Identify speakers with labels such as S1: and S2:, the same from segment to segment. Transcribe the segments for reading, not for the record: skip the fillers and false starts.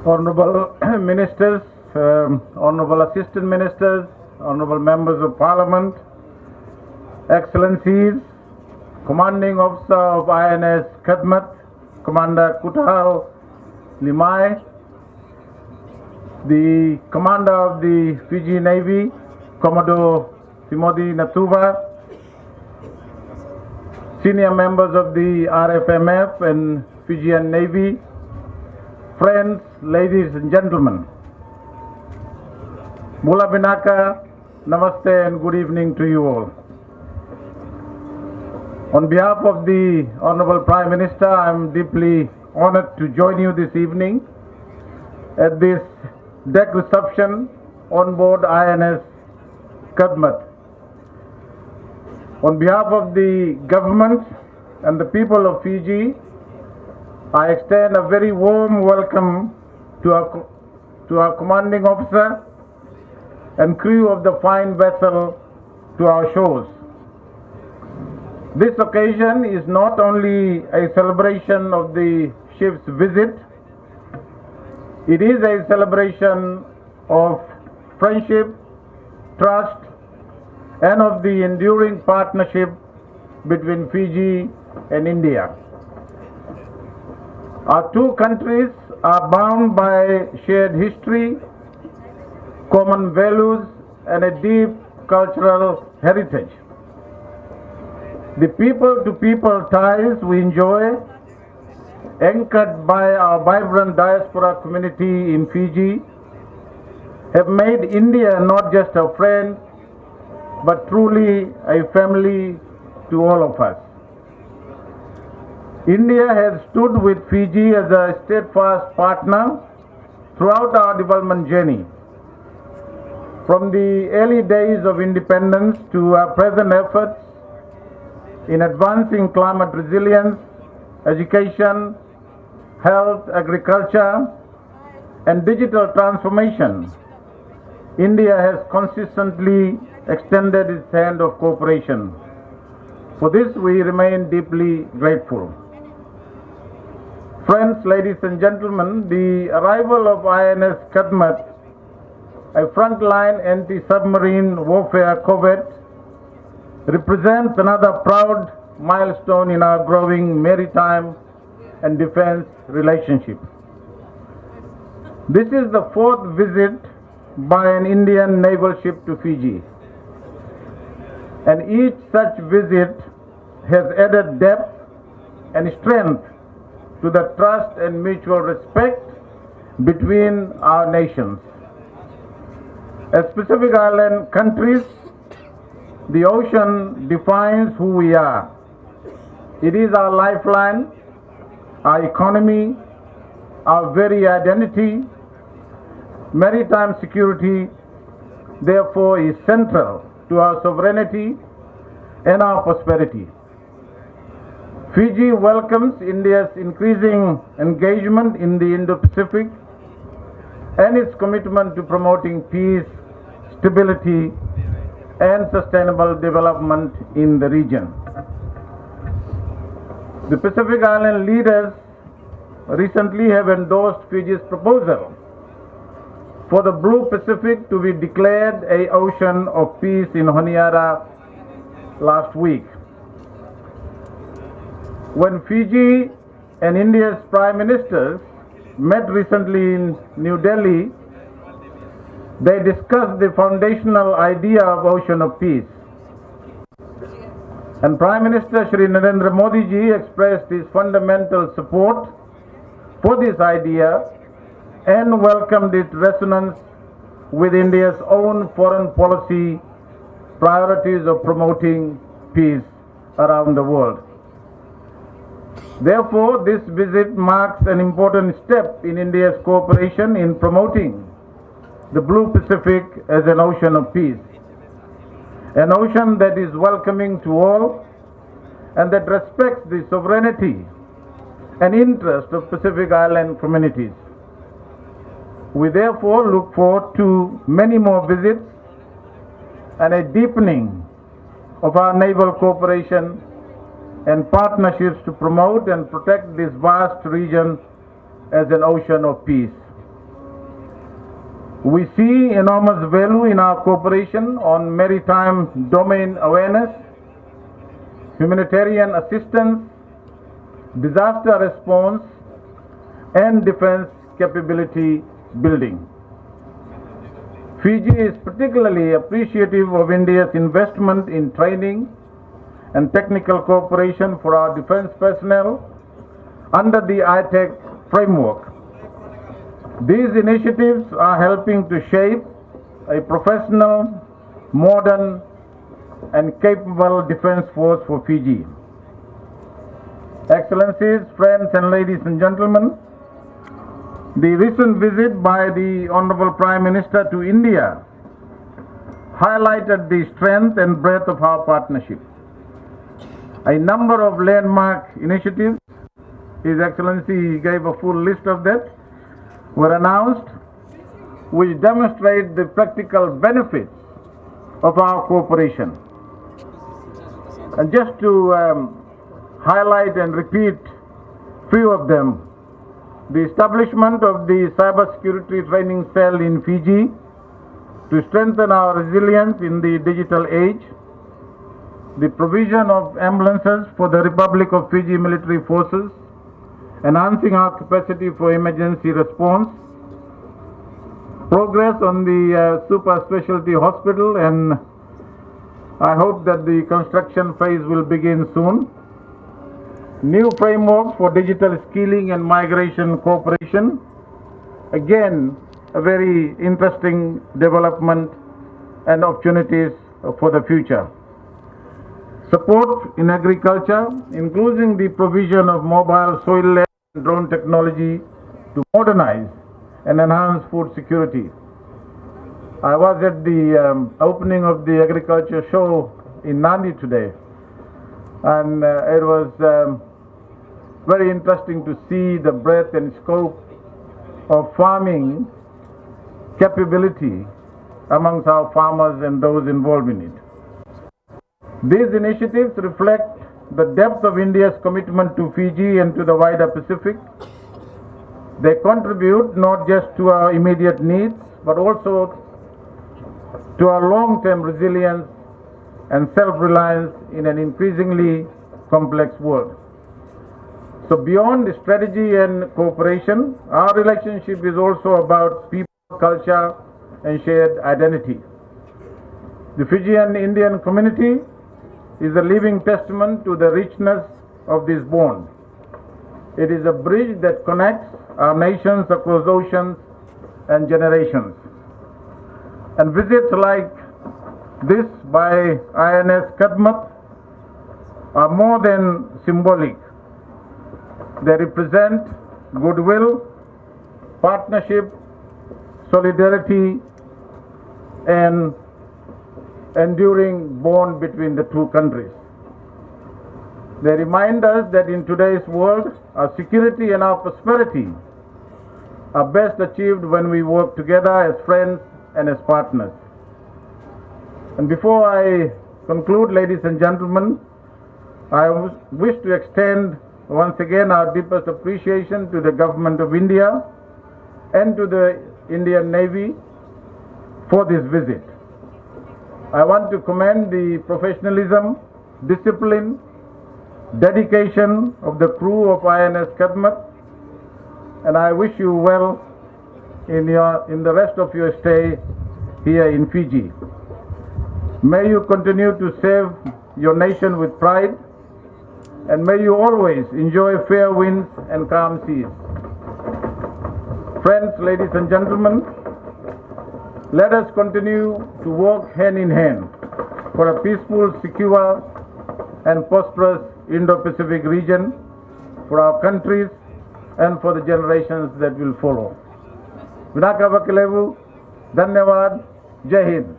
S1: Honorable Ministers, Honorable Assistant Ministers, Honorable Members of Parliament, Excellencies, Commanding Officer of INS Kadmatt, Commander Kutal Limai, the Commander of the Fiji Navy, Commodore Timothy Natuva, senior members of the RFMF and Fijian Navy, friends, ladies and gentlemen. Mula Binaka, Namaste and good evening to you all. On behalf of the Honorable Prime Minister, I am deeply honored to join you this evening at this deck reception on board INS Kadmatt. On behalf of the government and the people of Fiji, I extend a very warm welcome to our commanding officer and crew of the fine vessel to our shores. This occasion is not only a celebration of the ship's visit, it is a celebration of friendship, trust, and of the enduring partnership between Fiji and India. Our two countries are bound by shared history, common values, and a deep cultural heritage. The people-to-people ties we enjoy, anchored by our vibrant diaspora community in Fiji, have made India not just a friend, but truly a family to all of us. India has stood with Fiji as a steadfast partner throughout our development journey. From the early days of independence to our present efforts in advancing climate resilience, education, health, agriculture, and digital transformation, India has consistently extended its hand of cooperation. For this, we remain deeply grateful. Friends, ladies and gentlemen, the arrival of INS Kadmatt, a frontline anti-submarine warfare corvette, represents another proud milestone in our growing maritime and defense relationship. This is the fourth visit by an Indian naval ship to Fiji, and each such visit has added depth and strength to the trust and mutual respect between our nations. As Pacific Island countries, the ocean defines who we are. It is our lifeline, our economy, our very identity. Maritime security, therefore, is central to our sovereignty and our prosperity. Fiji welcomes India's increasing engagement in the Indo-Pacific and its commitment to promoting peace, stability, and sustainable development in the region. The Pacific Island leaders recently have endorsed Fiji's proposal for the Blue Pacific to be declared an ocean of peace in Honiara last week. When Fiji and India's prime ministers met recently in New Delhi, they discussed the foundational idea of ocean of peace. And Prime Minister Shri Narendra Modi ji expressed his fundamental support for this idea and welcomed its resonance with India's own foreign policy priorities of promoting peace around the world. Therefore, this visit marks an important step in India's cooperation in promoting the Blue Pacific as an ocean of peace, an ocean that is welcoming to all and that respects the sovereignty and interest of Pacific Island communities. We therefore look forward to many more visits and a deepening of our naval cooperation and partnerships to promote and protect this vast region as an ocean of peace. We see enormous value in our cooperation on maritime domain awareness, humanitarian assistance, disaster response, and defense capability building. Fiji is particularly appreciative of India's investment in training and technical cooperation for our defense personnel under the Actg framework. These initiatives are helping to shape a professional, modern, and capable defense force for Fiji. Excellencies, friends, and ladies and gentlemen, the recent visit by the Honorable Prime Minister to India highlighted the strength and breadth of our partnership. A number of landmark initiatives, His Excellency gave a full list of that, were announced, which demonstrate the practical benefits of our cooperation. And just to highlight and repeat few of them: the establishment of the cybersecurity training cell in Fiji to strengthen our resilience in the digital age, the provision of ambulances for the Republic of Fiji military forces, enhancing our capacity for emergency response, progress on the super specialty hospital, and I hope that the construction phase will begin soon. New framework for digital skilling and migration cooperation. Again, a very interesting development and opportunities for the future. Support in agriculture, including the provision of mobile soil and drone technology to modernize and enhance food security. I was at the opening of the agriculture show in Nandi today, and it was very interesting to see the breadth and scope of farming capability amongst our farmers and those involved in it. These initiatives reflect the depth of India's commitment to Fiji and to the wider Pacific. They contribute not just to our immediate needs, but also to our long-term resilience and self-reliance in an increasingly complex world. So beyond the strategy and cooperation, our relationship is also about people, culture, and shared identity. The Fijian Indian community is a living testament to the richness of this bond. It is a bridge that connects our nations across oceans and generations. And visits like this by INS Kadmatt are more than symbolic. They represent goodwill, partnership, solidarity, and enduring bond between the two countries. They remind us that in today's world, our security and our prosperity are best achieved when we work together as friends and as partners. And before I conclude, ladies and gentlemen, I wish to extend once again our deepest appreciation to the Government of India and to the Indian Navy for this visit. I want to commend the professionalism, discipline, dedication of the crew of INS Kadmatt, and I wish you well in the rest of your stay here in Fiji. May you continue to serve your nation with pride, and may you always enjoy fair winds and calm seas. Friends, ladies and gentlemen, let us continue to work hand in hand for a peaceful, secure, and prosperous Indo-Pacific region for our countries and for the generations that will follow. Vinaka Vakilevu, Dhanyavad, Jai Hind.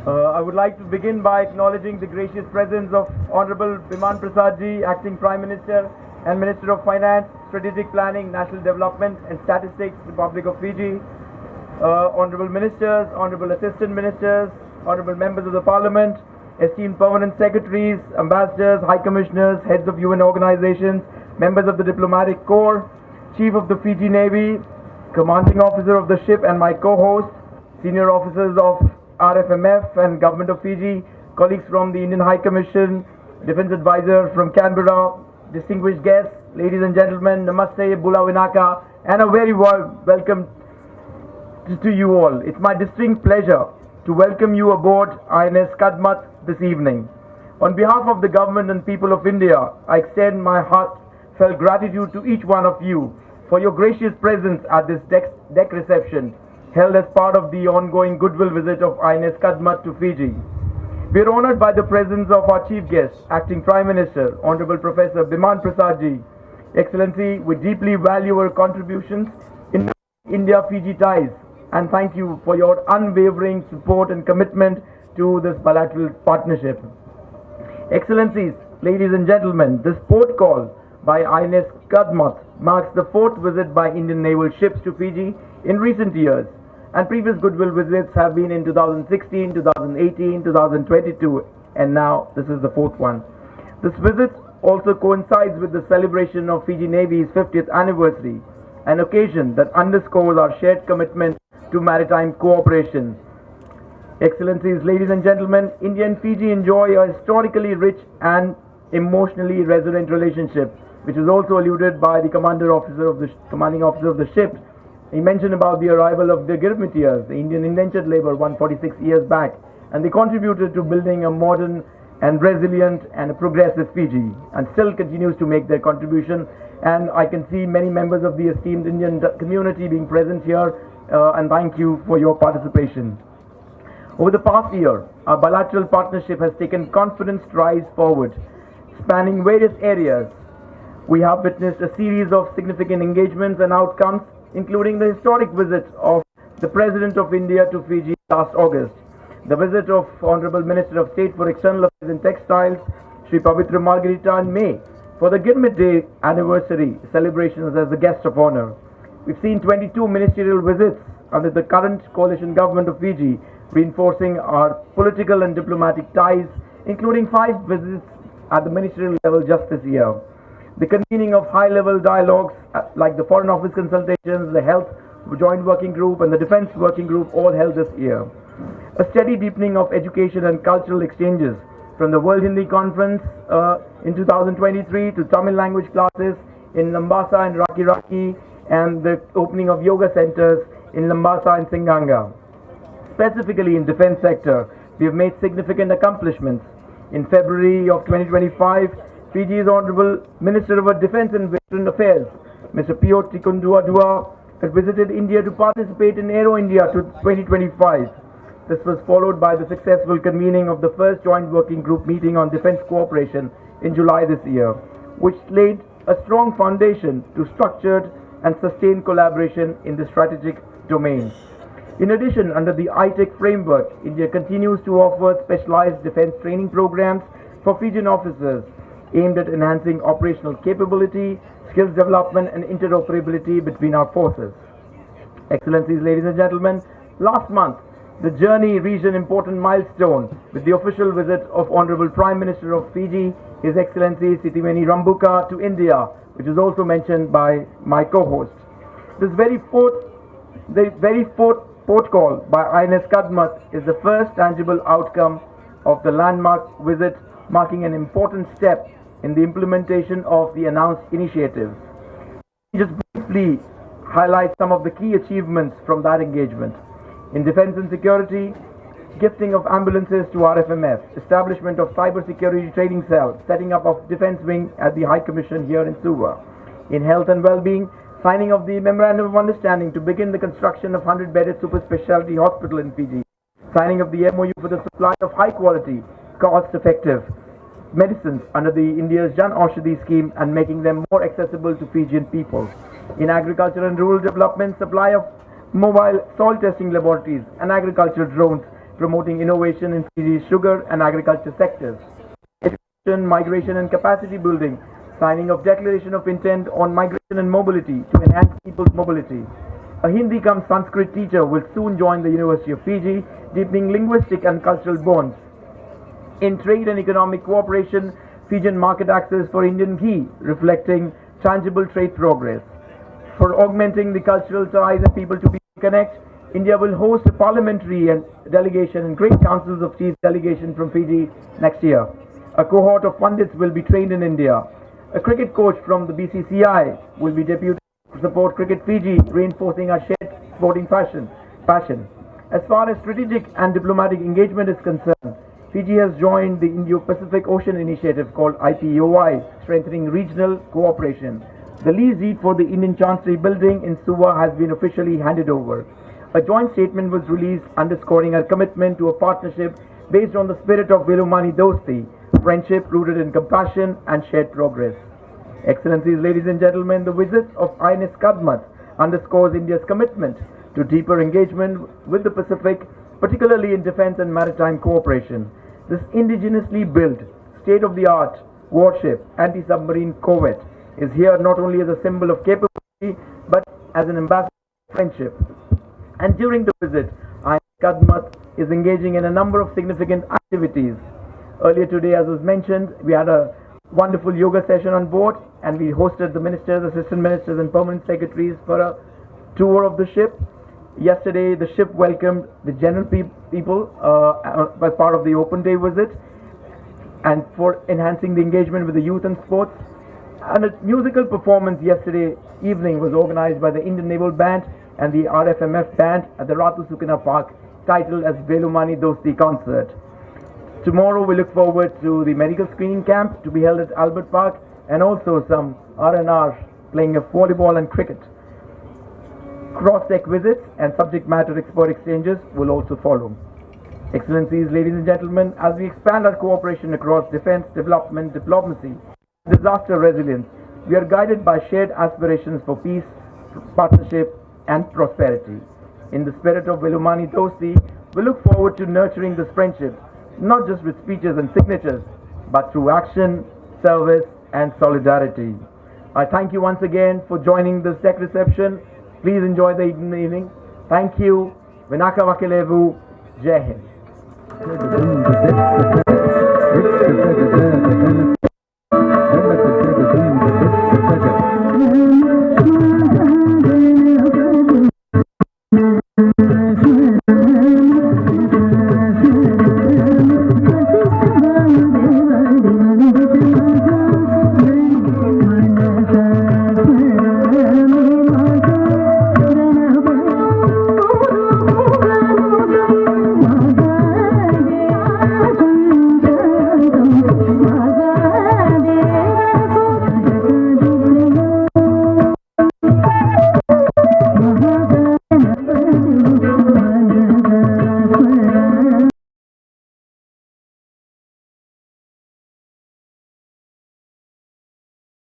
S2: I would like to begin by acknowledging the gracious presence of Honorable Biman Prasad ji, Acting Prime Minister and Minister of Finance, Strategic Planning, National Development and Statistics, Republic of Fiji, Honorable Ministers, Honorable Assistant Ministers, Honorable Members of the Parliament, esteemed Permanent Secretaries, Ambassadors, High Commissioners, Heads of UN organizations, Members of the Diplomatic Corps, Chief of the Fiji Navy, commanding officer of the ship and my co-host, senior officers of RFMF and Government of Fiji, colleagues from the Indian High Commission, Defence Advisor from Canberra, distinguished guests, ladies and gentlemen, Namaste, Bula Vinaka, and a very warm welcome to you all. It's my distinct pleasure to welcome you aboard INS Kadmatt this evening. On behalf of the government and people of India, I extend my heartfelt gratitude to each one of you for your gracious presence at this deck reception held as part of the ongoing goodwill visit of INS Kadmatt to Fiji. We are honored by the presence of our chief guest, Acting Prime Minister, Honorable Professor Biman Prasad ji. Excellency, we deeply value your contributions in India-Fiji ties and thank you for your unwavering support and commitment to this bilateral partnership. Excellencies, ladies and gentlemen, this port call by INS Kadmatt marks the fourth visit by Indian Naval Ships to Fiji in recent years, and previous goodwill visits have been in 2016, 2018, 2022, and now this is the fourth one. This visit also coincides with the celebration of Fiji Navy's 50th anniversary, an occasion that underscores our shared commitment to maritime cooperation. Excellencies, ladies and gentlemen, India and Fiji enjoy a historically rich and emotionally resonant relationship, which is also alluded by the commanding officer of the ship. He mentioned about the arrival of the Girmitiers, the Indian indentured labor, 146 years back, and they contributed to building a modern and resilient and a progressive Fiji, and still continues to make their contribution. And I can see many members of the esteemed Indian community being present here, and thank you for your participation. Over the past year, our bilateral partnership has taken confident strides forward, spanning various areas. We have witnessed a series of significant engagements and outcomes, including the historic visit of the President of India to Fiji last August, the visit of Honorable Minister of State for External Affairs and Textiles, Sri Pavitra Margarita, in May for the Kadmatt Day anniversary celebrations as the guest of honor. We've seen 22 ministerial visits under the current coalition government of Fiji, reinforcing our political and diplomatic ties, including 5 visits at the ministerial level just this year. The convening of high-level dialogues like the Foreign Office consultations, the Health Joint Working Group and the Defence Working Group all held this year. A steady deepening of education and cultural exchanges from the World Hindi Conference in 2023 to Tamil language classes in Lambasa and Raki and the opening of yoga centers in Lambasa and Singanga. Specifically in defence sector, we have made significant accomplishments. In February of 2025, Fiji's Honorable Minister of Defence and Veteran Affairs, Mr. Pio Tikundua had visited India to participate in Aero India 2025. This was followed by the successful convening of the first Joint Working Group meeting on defence cooperation in July this year, which laid a strong foundation to structured and sustained collaboration in the strategic domain. In addition, under the ITEC framework, India continues to offer specialized defence training programs for Fijian officers aimed at enhancing operational capability, skills development and interoperability between our forces. Excellencies, ladies and gentlemen, last month the journey reached an important milestone with the official visit of Honorable Prime Minister of Fiji, His Excellency Sitiveni Rabuka, to India, which is also mentioned by my co-host. The very fourth port call by INS Kadmatt is the first tangible outcome of the landmark visit, marking an important step in the implementation of the announced initiatives. Just briefly highlight some of the key achievements from that engagement. In defense and security, gifting of ambulances to RFMF, establishment of cyber security training cell, setting up of defense wing at the High Commission here in Suva. In health and well-being, signing of the memorandum of understanding to begin the construction of 100-bedded super specialty hospital in Fiji. Signing of the MOU for the supply of high-quality, cost-effective medicines under the India's Jan Aushadhi scheme and making them more accessible to Fijian people. In agriculture and rural development, supply of mobile soil testing laboratories and agricultural drones, promoting innovation in Fiji's sugar and agriculture sectors. Education, migration and capacity building, signing of declaration of intent on migration and mobility to enhance people's mobility. A Hindi-cum-Sanskrit teacher will soon join the University of Fiji, deepening linguistic and cultural bonds. In trade and economic cooperation, Fijian market access for Indian ghee, reflecting tangible trade progress. For augmenting the cultural ties and people to connect, India will host a parliamentary and delegation and great councils of chiefs delegation from Fiji next year. A cohort of pundits will be trained in India. A cricket coach from the BCCI will be deputed to support Cricket Fiji, reinforcing our shared sporting passion. As far as strategic and diplomatic engagement is concerned, Fiji has joined the Indo-Pacific Ocean Initiative called IPOI, strengthening regional cooperation. The lease deed for the Indian Chancery building in Suva has been officially handed over. A joint statement was released underscoring our commitment to a partnership based on the spirit of Velumani Dosti, friendship rooted in compassion and shared progress. Excellencies, ladies and gentlemen, the visit of INS Kadmatt underscores India's commitment to deeper engagement with the Pacific, particularly in defense and maritime cooperation. This indigenously built, state-of-the-art warship, anti-submarine corvette is here not only as a symbol of capability, but as an ambassador of friendship. And during the visit, INS Kadmatt is engaging in a number of significant activities. Earlier today, as was mentioned, we had a wonderful yoga session on board, and we hosted the ministers, assistant ministers, and permanent secretaries for a tour of the ship. Yesterday, the ship welcomed the general people as part of the open day visit, and for enhancing the engagement with the youth and sports. And a musical performance yesterday evening was organized by the Indian Naval Band and the RFMF Band at the Ratu Sukina Park, titled as Velumani Dosti Concert. Tomorrow we look forward to the medical screening camp to be held at Albert Park, and also some R&R playing of volleyball and cricket. Cross-deck visits and subject matter expert exchanges will also follow. Excellencies, ladies and gentlemen, as we expand our cooperation across defense, development, diplomacy, disaster resilience, we are guided by shared aspirations for peace, partnership, and prosperity. In the spirit of Velumani Dosti, we look forward to nurturing this friendship, not just with speeches and signatures, but through action, service, and solidarity. I thank you once again for joining this deck reception. Please enjoy the evening. Thank you. Vinaka Vakilevu. Jai Hind.